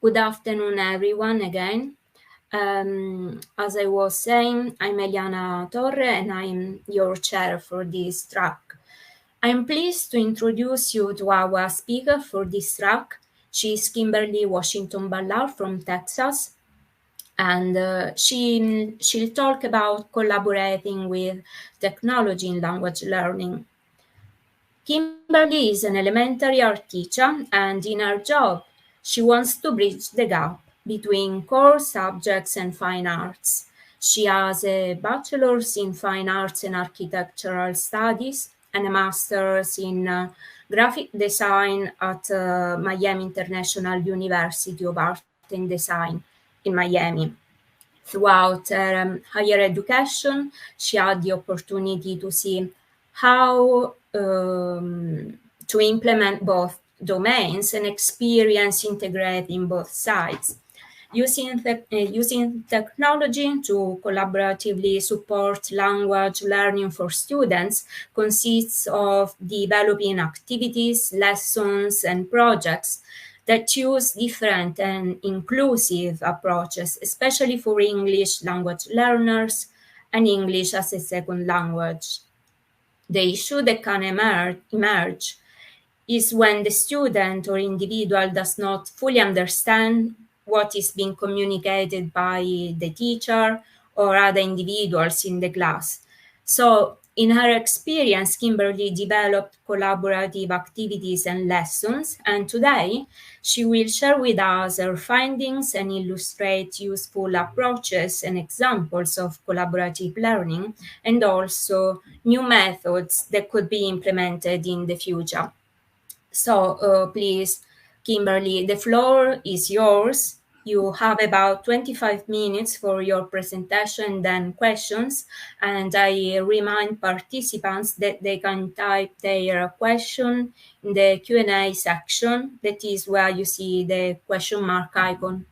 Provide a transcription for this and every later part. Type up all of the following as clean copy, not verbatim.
Good afternoon, everyone, again. As I was saying, I'm Eliana Torre and I'm your chair for this track. I'm pleased to introduce you to our speaker for this track. She's Kimberly Washington Ballard from Texas, and she'll talk about collaborating with technology in language learning. Kimberly is an elementary art teacher, and in her job, she wants to bridge the gap between core subjects and fine arts. She has a bachelor's in fine arts and architectural studies and a master's in graphic design at Miami International University of Art and Design in Miami. Throughout her higher education, she had the opportunity to see how to implement both domains and experience integrating both sides. Using technology to collaboratively support language learning for students consists of developing activities, lessons, and projects that use different and inclusive approaches, especially for English language learners and English as a second language. The issue that can emerge is when the student or individual does not fully understand what is being communicated by the teacher or other individuals in the class. So, in her experience, Kimberly developed collaborative activities and lessons, and today she will share with us her findings and illustrate useful approaches and examples of collaborative learning, and also new methods that could be implemented in the future. So please, Kimberly, the floor is yours. You have about 25 minutes for your presentation, then questions. And I remind participants that they can type their question in the Q&A section. That is where you see the question mark icon.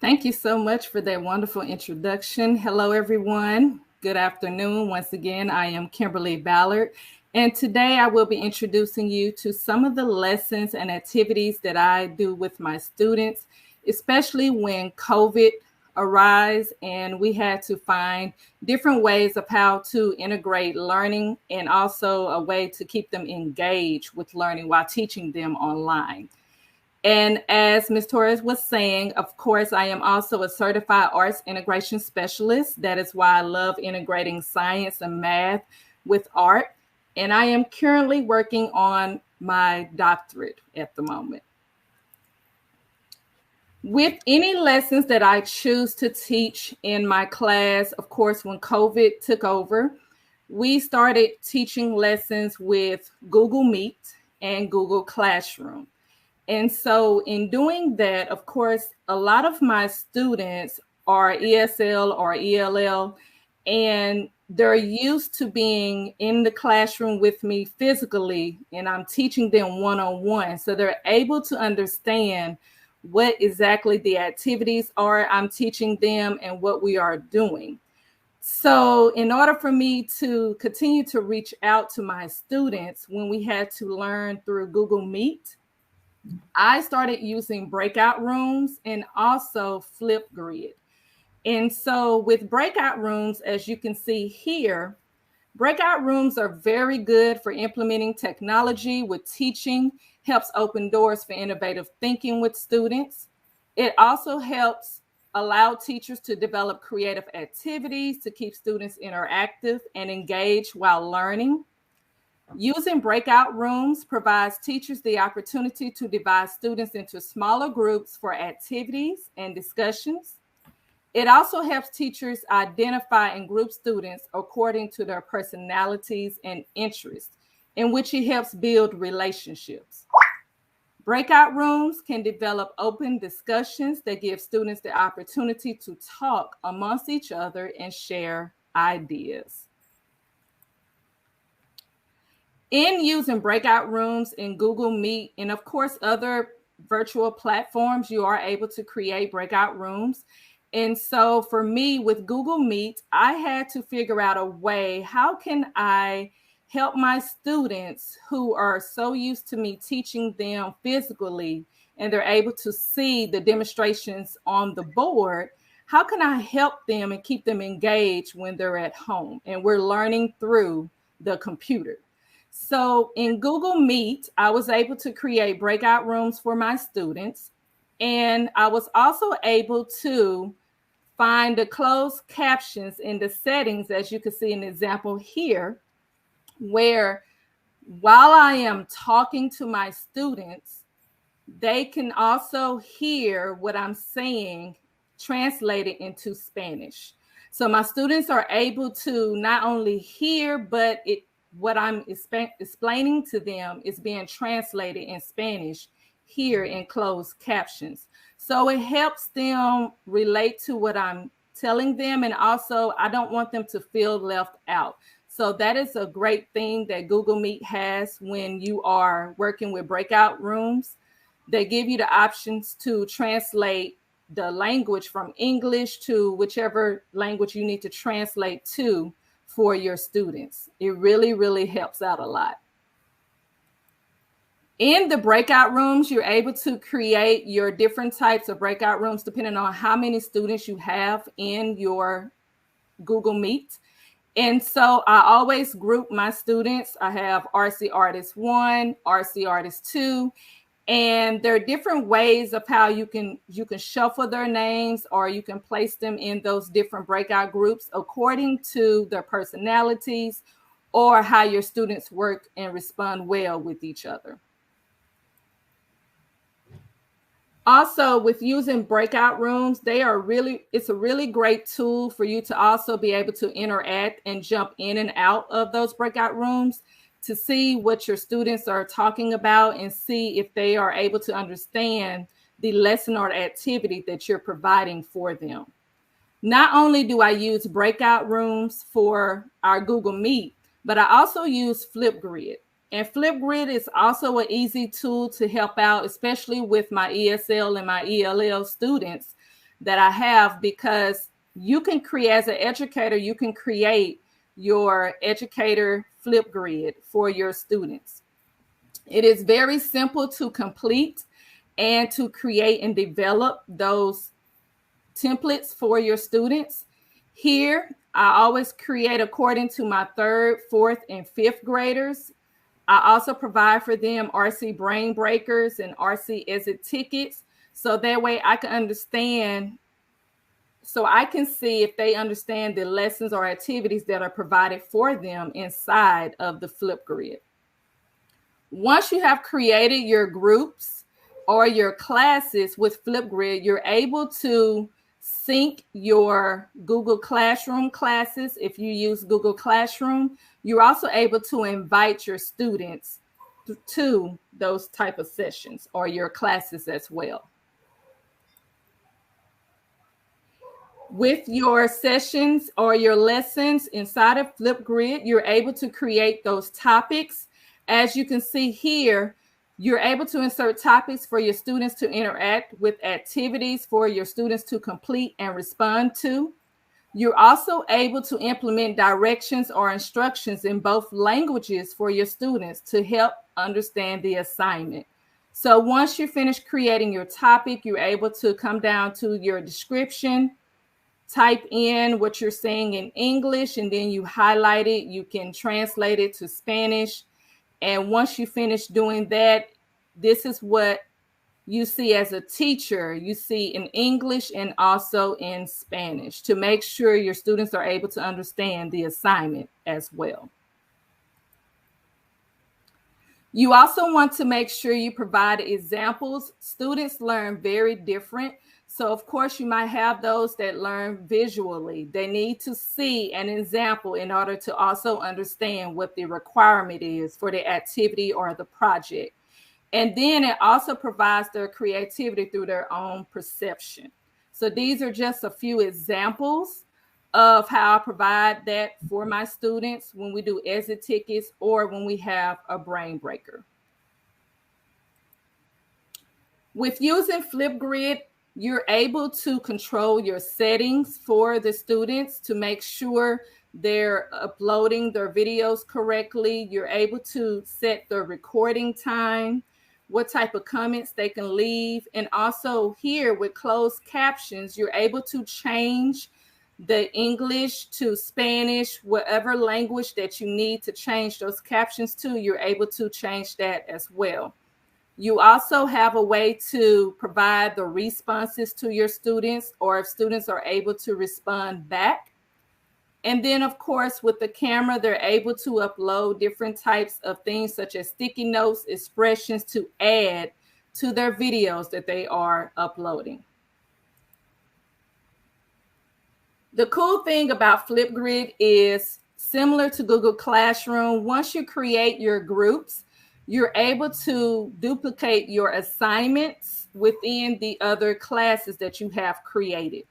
Thank you so much for that wonderful introduction. Hello, everyone. Good afternoon. Once again, I am Kimberly Ballard, and today I will be introducing you to some of the lessons and activities that I do with my students, especially when COVID arose and we had to find different ways of how to integrate learning and also a way to keep them engaged with learning while teaching them online. And as Ms. Torres was saying, of course, I am also a certified arts integration specialist. That is why I love integrating science and math with art. And I am currently working on my doctorate at the moment. With any lessons that I choose to teach in my class, of course, when COVID took over, we started teaching lessons with Google Meet and Google Classroom. And so in doing that, of course, a lot of my students are ESL or ELL, and they're used to being in the classroom with me physically, and I'm teaching them one-on-one. So they're able to understand what exactly the activities are I'm teaching them and what we are doing. So in order for me to continue to reach out to my students when we had to learn through Google Meet, I started using breakout rooms and also Flipgrid. And so with breakout rooms, as you can see here, breakout rooms are very good for implementing technology with teaching, helps open doors for innovative thinking with students. It also helps allow teachers to develop creative activities to keep students interactive and engaged while learning. Using breakout rooms provides teachers the opportunity to divide students into smaller groups for activities and discussions. It also helps teachers identify and group students according to their personalities and interests, in which it helps build relationships. Breakout rooms can develop open discussions that give students the opportunity to talk amongst each other and share ideas. In using breakout rooms in Google Meet and of course other virtual platforms, you are able to create breakout rooms. And so for me with Google Meet, I had to figure out a way, how can I help my students who are so used to me teaching them physically and they're able to see the demonstrations on the board, how can I help them and keep them engaged when they're at home and we're learning through the computer? So in Google Meet, I was able to create breakout rooms for my students. And I was also able to find the closed captions in the settings, as you can see in the example here, where while I am talking to my students, they can also hear what I'm saying translated into Spanish. So my students are able to not only hear, but what I'm explaining to them is being translated in Spanish here in closed captions. So it helps them relate to what I'm telling them. And also, I don't want them to feel left out. So that is a great thing that Google Meet has when you are working with breakout rooms. They give you the options to translate the language from English to whichever language you need to translate to for your students. It really, really helps out a lot. In the breakout rooms, you're able to create your different types of breakout rooms depending on how many students you have in your Google Meet. And so I always group my students. I have RC Artist 1, RC Artist 2, and there are different ways of how you can shuffle their names, or you can place them in those different breakout groups according to their personalities or how your students work and respond well with each other. Also, with using breakout rooms, it's a really great tool for you to also be able to interact and jump in and out of those breakout rooms to see what your students are talking about and see if they are able to understand the lesson or the activity that you're providing for them. Not only do I use breakout rooms for our Google Meet, but I also use Flipgrid. And Flipgrid is also an easy tool to help out, especially with my ESL and my ELL students that I have, because you can create, as an educator, you can create your educator Flipgrid for your students. It is very simple to complete and to create and develop those templates for your students. Here, I always create according to my 3rd, 4th, and 5th graders. I also provide for them RC Brain Breakers and RC Exit Tickets, so that way I can understand, so I can see if they understand the lessons or activities that are provided for them inside of the Flipgrid. Once you have created your groups or your classes with Flipgrid, you're able to sync your Google Classroom classes. If you use Google Classroom, you're also able to invite your students to those type of sessions or your classes as well. With your sessions or your lessons inside of Flipgrid, you're able to create those topics. As you can see here, you're able to insert topics for your students to interact with, activities for your students to complete and respond to. You're also able to implement directions or instructions in both languages for your students to help understand the assignment. So once you finish creating your topic, you're able to come down to your description, type in what you're saying in English, and then you highlight it. You can translate it to Spanish. And once you finish doing that, this is what you see as a teacher. You see in English and also in Spanish to make sure your students are able to understand the assignment as well. You also want to make sure you provide examples. Students learn very different. So of course you might have those that learn visually. They need to see an example in order to also understand what the requirement is for the activity or the project. And then it also provides their creativity through their own perception. So these are just a few examples of how I provide that for my students when we do exit tickets or when we have a brain breaker. With using Flipgrid, you're able to control your settings for the students to make sure they're uploading their videos correctly. You're able to set the recording time. what type of comments they can leave. And also here with closed captions, you're able to change the English to Spanish, whatever language that you need to change those captions to, you're able to change that as well. You also have a way to provide the responses to your students, or if students are able to respond back. And then, of course, with the camera, they're able to upload different types of things such as sticky notes, expressions to add to their videos that they are uploading. The cool thing about Flipgrid is similar to Google Classroom. Once you create your groups, you're able to duplicate your assignments within the other classes that you have created.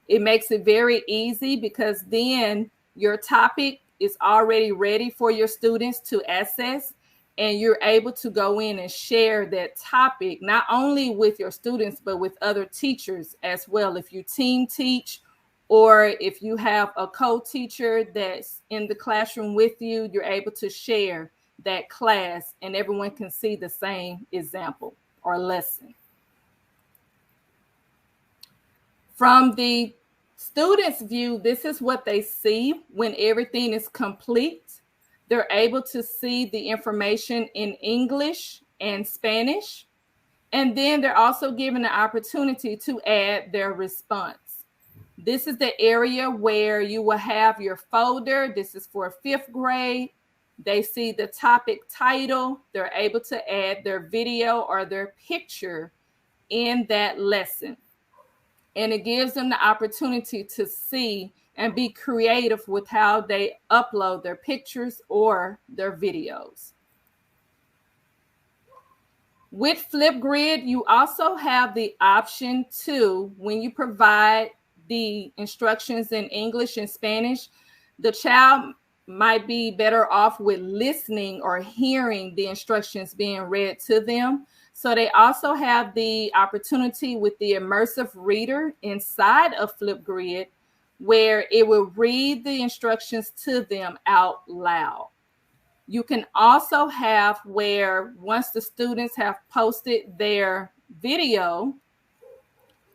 It makes it very easy because then your topic is already ready for your students to access, and you're able to go in and share that topic, not only with your students, but with other teachers as well. If you team teach, or if you have a co-teacher that's in the classroom with you, you're able to share that class and everyone can see the same example or lesson. From the student's view, this is what they see when everything is complete. They're able to see the information in English and Spanish. And then they're also given the opportunity to add their response. This is the area where you will have your folder. This is for 5th grade. They see the topic title. They're able to add their video or their picture in that lesson. And it gives them the opportunity to see and be creative with how they upload their pictures or their videos. With Flipgrid, you also have the option to, when you provide the instructions in English and Spanish, the child might be better off with listening or hearing the instructions being read to them. So they also have the opportunity with the immersive reader inside of Flipgrid, where it will read the instructions to them out loud. You can also have where once the students have posted their video,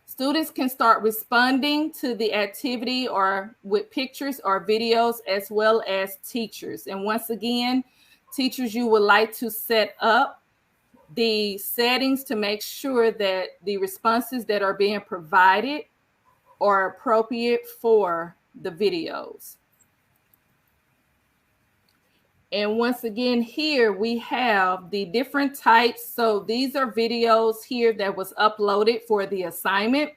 students can start responding to the activity or with pictures or videos, as well as teachers. And once again, teachers, you would like to set up the settings to make sure that the responses that are being provided are appropriate for the videos. And once again, here we have the different types. So these are videos here that was uploaded for the assignment.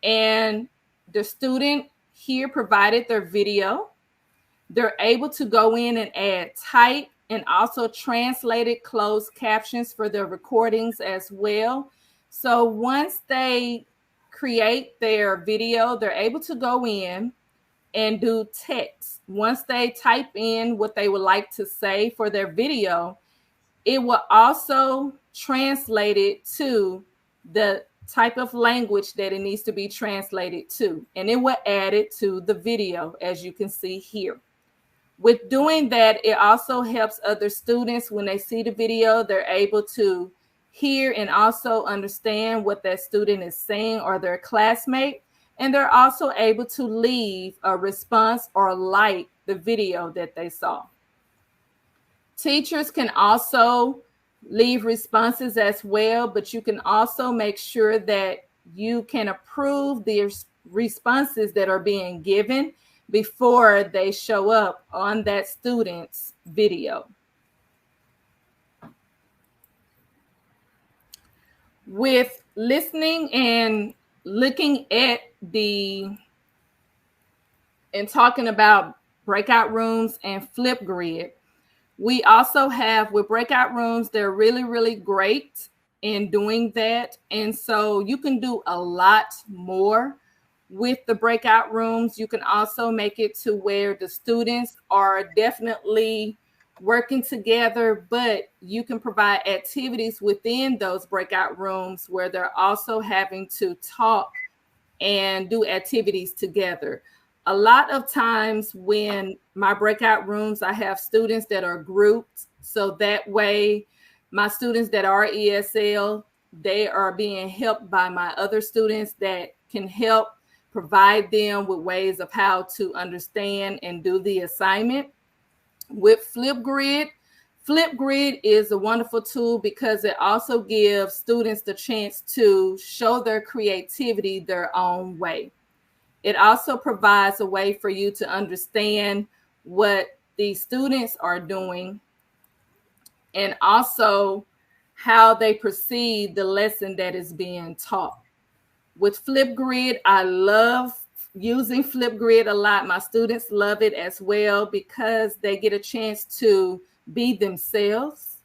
And the student here provided their video. They're able to go in and add type and also translated closed captions for their recordings as well. So once they create their video, they're able to go in and do text. Once they type in what they would like to say for their video, it will also translate it to the type of language that it needs to be translated to, and it will add it to the video, as you can see here. With doing that, it also helps other students when they see the video, they're able to hear and also understand what that student is saying or their classmate. And they're also able to leave a response or like the video that they saw. Teachers can also leave responses as well, but you can also make sure that you can approve the responses that are being given before they show up on that student's video. With listening and looking at and talking about breakout rooms and Flipgrid, we also have with breakout rooms, they're really, really great in doing that. And so you can do a lot more with the breakout rooms. You can also make it to where the students are definitely working together, but you can provide activities within those breakout rooms where they're also having to talk and do activities together. A lot of times when my breakout rooms, I have students that are grouped, so that way My students that are ESL, they are being helped by my other students that can help provide them with ways of how to understand and do the assignment. With Flipgrid, Flipgrid is a wonderful tool because it also gives students the chance to show their creativity their own way. It also provides a way for you to understand what the students are doing and also how they perceive the lesson that is being taught. With Flipgrid, I love using Flipgrid a lot. My students love it as well because they get a chance to be themselves.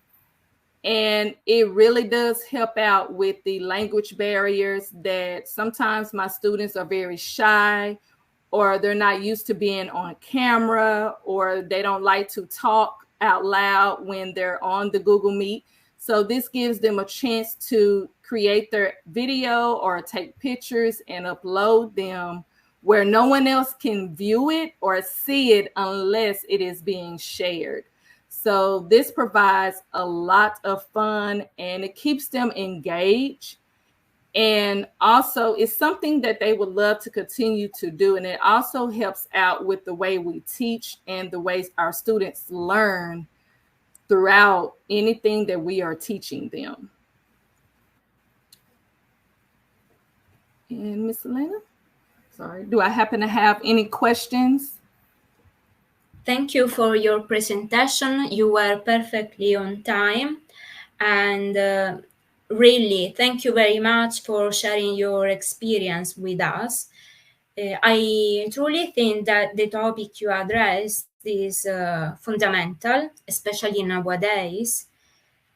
And it really does help out with the language barriers that sometimes my students are very shy, or they're not used to being on camera, or they don't like to talk out loud when they're on the Google Meet. So this gives them a chance to create their video or take pictures and upload them where no one else can view it or see it unless it is being shared. So this provides a lot of fun and it keeps them engaged. And also it's something that they would love to continue to do. And it also helps out with the way we teach and the ways our students learn throughout anything that we are teaching them. And Miss Elena, sorry, do I happen to have any questions? Thank you for your presentation. You were perfectly on time. And really, thank you very much for sharing your experience with us. I truly think that the topic you addressed is fundamental, especially nowadays,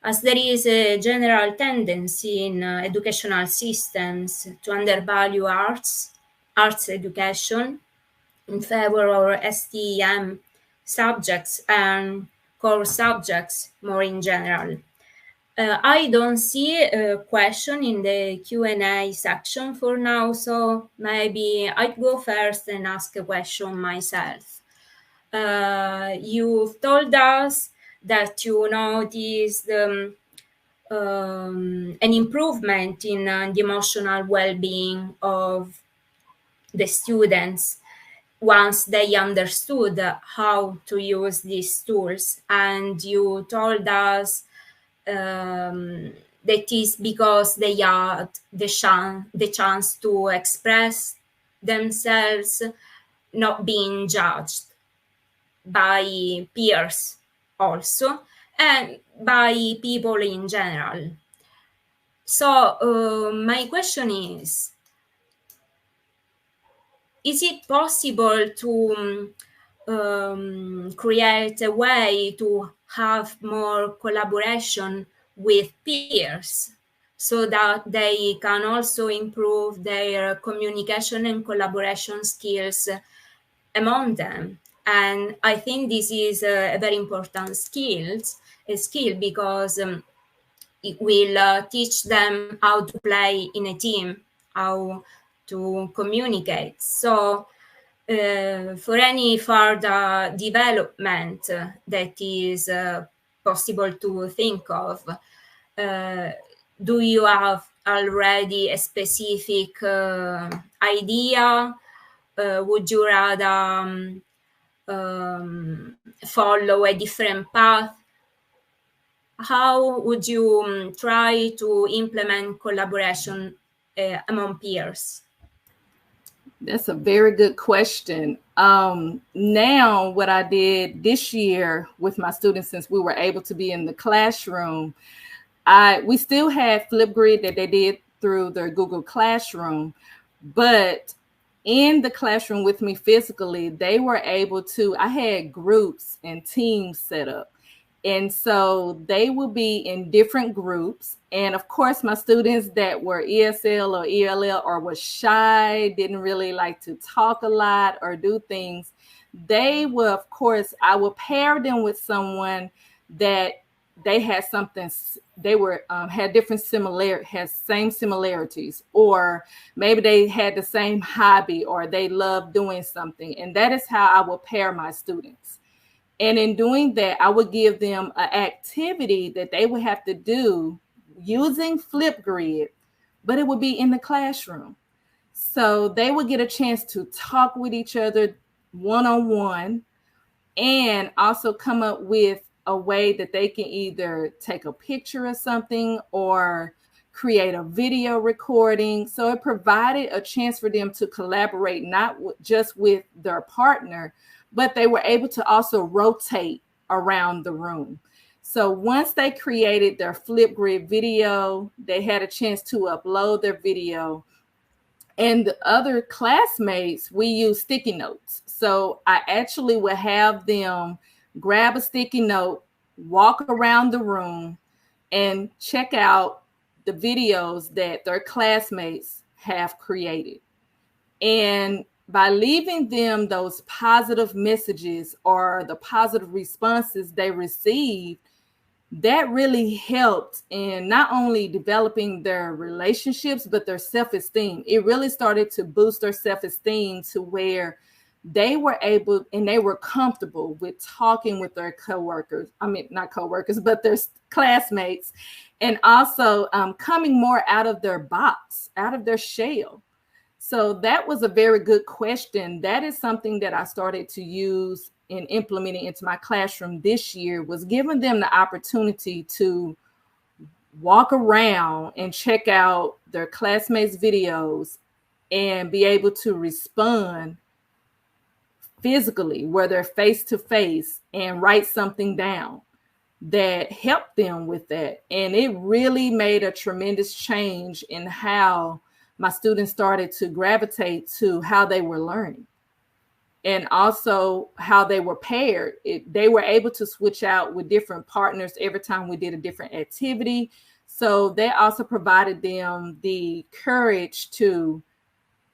as there is a general tendency in educational systems to undervalue arts education, in favor of STEM subjects and core subjects more in general. I don't see a question in the Q&A section for now, so maybe I'd go first and ask a question myself. You've told us that you noticed an improvement in the emotional well-being of the students once they understood how to use these tools. And you told us that is because they had the chance to express themselves, not being judged by peers also, and by people in general. So my question is it possible to create a way to have more collaboration with peers so that they can also improve their communication and collaboration skills among them? And I think this is a very important skill because it will teach them how to play in a team, how to communicate. So for any further development that is possible to think of, do you have already a specific idea? Would you rather follow a different path? How would you try to implement collaboration among peers? That's a very good question. Now, what I did this year with my students, since we were able to be in the classroom, we still had Flipgrid that they did through their Google Classroom, but in the classroom with me physically, they were able to, I had groups and teams set up. And so they will be in different groups. And of course, my students that were ESL or ELL or were shy, didn't really like to talk a lot or do things, they will, of course, I will pair them with someone that they had something, they were had different same similarities, or maybe they had the same hobby, or they love doing something. And that is how I will pair my students. And in doing that, I would give them an activity that they would have to do using Flipgrid, but it would be in the classroom. So they would get a chance to talk with each other one-on-one, and also come up with a way that they can either take a picture of something or create a video recording. So it provided a chance for them to collaborate, not just with their partner, but they were able to also rotate around the room. So once they created their Flipgrid video, they had a chance to upload their video. And the other classmates, we use sticky notes. So I actually would have them grab a sticky note, walk around the room, and check out the videos that their classmates have created. And by leaving them those positive messages or the positive responses they received, that really helped in not only developing their relationships, but their self-esteem. It really started to boost their self-esteem to where they were able and they were comfortable with talking with their coworkers. I mean, not coworkers, but their classmates, and also coming more out of their box, out of their shell. So that was a very good question. That is something that I started to use and implementing into my classroom this year, was giving them the opportunity to walk around and check out their classmates' videos and be able to respond physically, where they're face to face, and write something down that helped them with that. And it really made a tremendous change in how my students started to gravitate to how they were learning, and also how they were paired. They were able to switch out with different partners every time we did a different activity. So that also provided them the courage to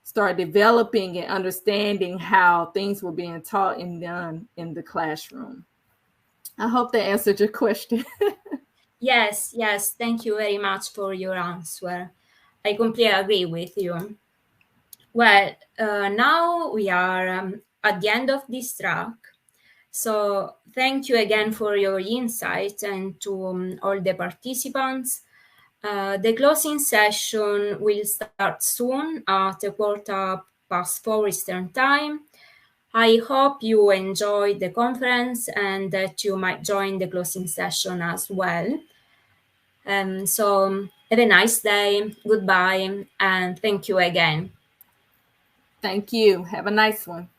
start developing and understanding how things were being taught and done in the classroom. I hope that answered your question. Yes, yes. Thank you very much for your answer. I completely agree with you. Well, now we are at the end of this track. So thank you again for your insight, and to all the participants. The closing session will start soon at 4:15 Eastern Time. I hope you enjoyed the conference and that you might join the closing session as well. So have a nice day, goodbye, and thank you again. Thank you. Have a nice one.